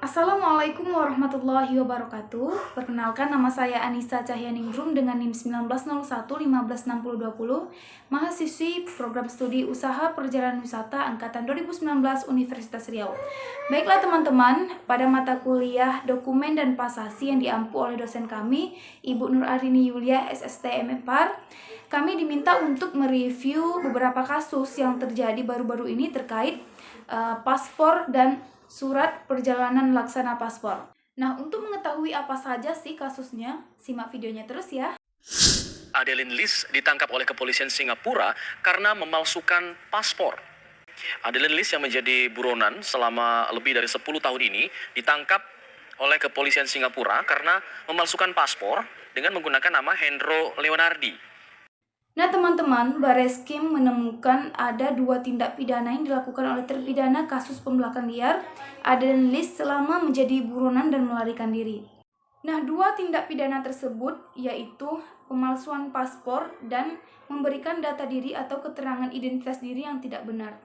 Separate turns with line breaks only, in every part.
Assalamualaikum warahmatullahi wabarakatuh. Perkenalkan, nama saya Anissa Cahyaningrum dengan NIM 1901-156020, mahasiswi program studi Usaha Perjalanan Wisata angkatan 2019 Universitas Riau. Baiklah teman-teman, pada mata kuliah Dokumen dan Pasasi yang diampu oleh dosen kami, Ibu Nur Arini Yulia SSTM Par, kami diminta untuk mereview beberapa kasus yang terjadi baru-baru ini terkait paspor dan surat perjalanan laksana paspor. Nah, untuk mengetahui apa saja sih kasusnya, simak videonya terus ya.
Adeline Lis ditangkap oleh kepolisian Singapura karena memalsukan paspor. Adeline Lis yang menjadi buronan selama lebih dari 10 tahun ini ditangkap oleh kepolisian Singapura karena memalsukan paspor dengan menggunakan nama Hendro Leonardi.
Nah teman-teman, Bareskrim menemukan ada 2 tindak pidana yang dilakukan oleh terpidana kasus pembelakan liar Adeline Lis selama menjadi buronan dan melarikan diri. Nah, 2 tindak pidana tersebut yaitu pemalsuan paspor dan memberikan data diri atau keterangan identitas diri yang tidak benar.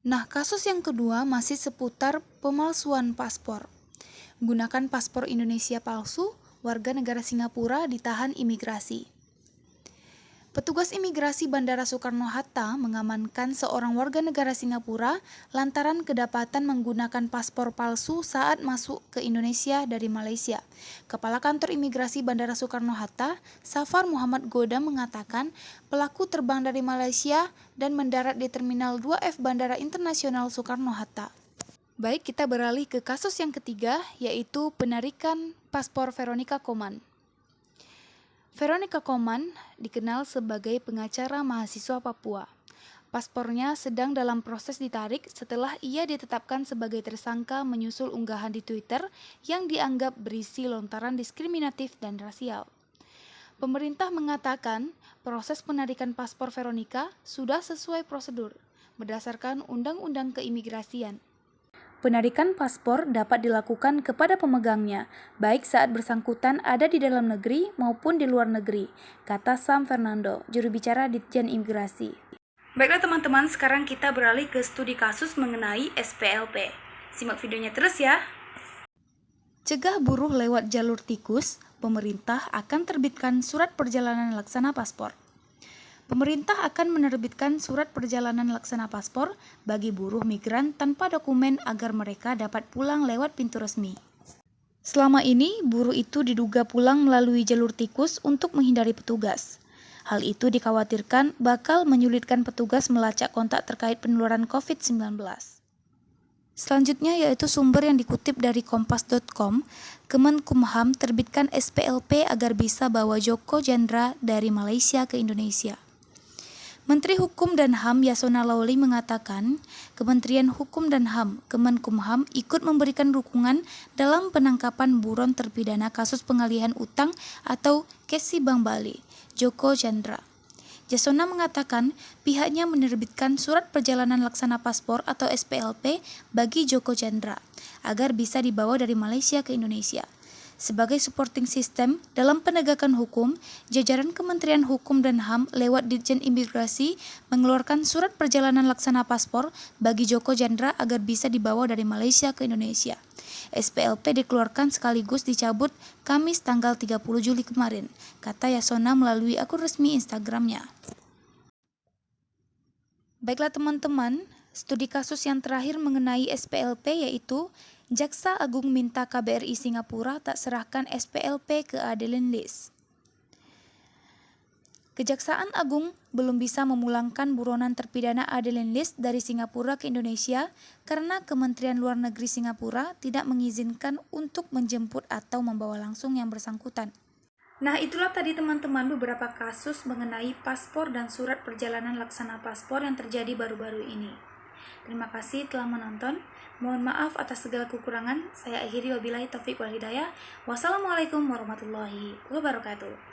Nah, kasus yang kedua masih seputar pemalsuan paspor. Menggunakan paspor Indonesia palsu, warga negara Singapura ditahan imigrasi. Petugas imigrasi Bandara Soekarno-Hatta mengamankan seorang warga negara Singapura lantaran kedapatan menggunakan paspor palsu saat masuk ke Indonesia dari Malaysia. Kepala Kantor Imigrasi Bandara Soekarno-Hatta, Safar Muhammad Goda mengatakan pelaku terbang dari Malaysia dan mendarat di Terminal 2F Bandara Internasional Soekarno-Hatta. Baik, kita beralih ke kasus yang ketiga, yaitu penarikan paspor Veronica Koman. Veronica Koman dikenal sebagai pengacara mahasiswa Papua. Paspornya sedang dalam proses ditarik setelah ia ditetapkan sebagai tersangka menyusul unggahan di Twitter yang dianggap berisi lontaran diskriminatif dan rasial. Pemerintah mengatakan proses penarikan paspor Veronica sudah sesuai prosedur berdasarkan Undang-Undang Keimigrasian. Penarikan paspor dapat dilakukan kepada pemegangnya, baik saat bersangkutan ada di dalam negeri maupun di luar negeri, kata Sam Fernando, juru bicara Ditjen Imigrasi.
Baiklah teman-teman, sekarang kita beralih ke studi kasus mengenai SPLP. Simak videonya terus ya.
Cegah buruh lewat jalur tikus, pemerintah akan terbitkan surat perjalanan laksana paspor. Pemerintah akan menerbitkan surat perjalanan laksana paspor bagi buruh migran tanpa dokumen agar mereka dapat pulang lewat pintu resmi. Selama ini, buruh itu diduga pulang melalui jalur tikus untuk menghindari petugas. Hal itu dikhawatirkan bakal menyulitkan petugas melacak kontak terkait penularan COVID-19. Selanjutnya yaitu sumber yang dikutip dari kompas.com, Kemenkumham terbitkan SPLP agar bisa bawa Joko Chandra dari Malaysia ke Indonesia. Menteri Hukum dan HAM Yasona Laoly mengatakan, Kementerian Hukum dan HAM, Kemenkumham ikut memberikan dukungan dalam penangkapan buron terpidana kasus pengalihan utang atau Kesi Bank Bali, Joko Chandra. Yasona mengatakan pihaknya menerbitkan surat perjalanan laksana paspor atau SPLP bagi Joko Chandra agar bisa dibawa dari Malaysia ke Indonesia. Sebagai supporting system dalam penegakan hukum, jajaran Kementerian Hukum dan HAM lewat Ditjen Imigrasi mengeluarkan surat perjalanan laksana paspor bagi Joko Chandra agar bisa dibawa dari Malaysia ke Indonesia. SPLP dikeluarkan sekaligus dicabut Kamis tanggal 30 Juli kemarin, kata Yasona melalui akun resmi Instagramnya. Baiklah teman-teman, studi kasus yang terakhir mengenai SPLP yaitu Jaksa Agung minta KBRI Singapura tak serahkan SPLP ke Adeline Lis. Kejaksaan Agung belum bisa memulangkan buronan terpidana Adeline Lis dari Singapura ke Indonesia karena Kementerian Luar Negeri Singapura tidak mengizinkan untuk menjemput atau membawa langsung yang bersangkutan.
Nah, itulah tadi teman-teman beberapa kasus mengenai paspor dan surat perjalanan laksana paspor yang terjadi baru-baru ini. Terima kasih telah menonton. Mohon maaf atas segala kekurangan. Saya akhiri wabillahi taufiq wal hidayah. Wassalamualaikum warahmatullahi wabarakatuh.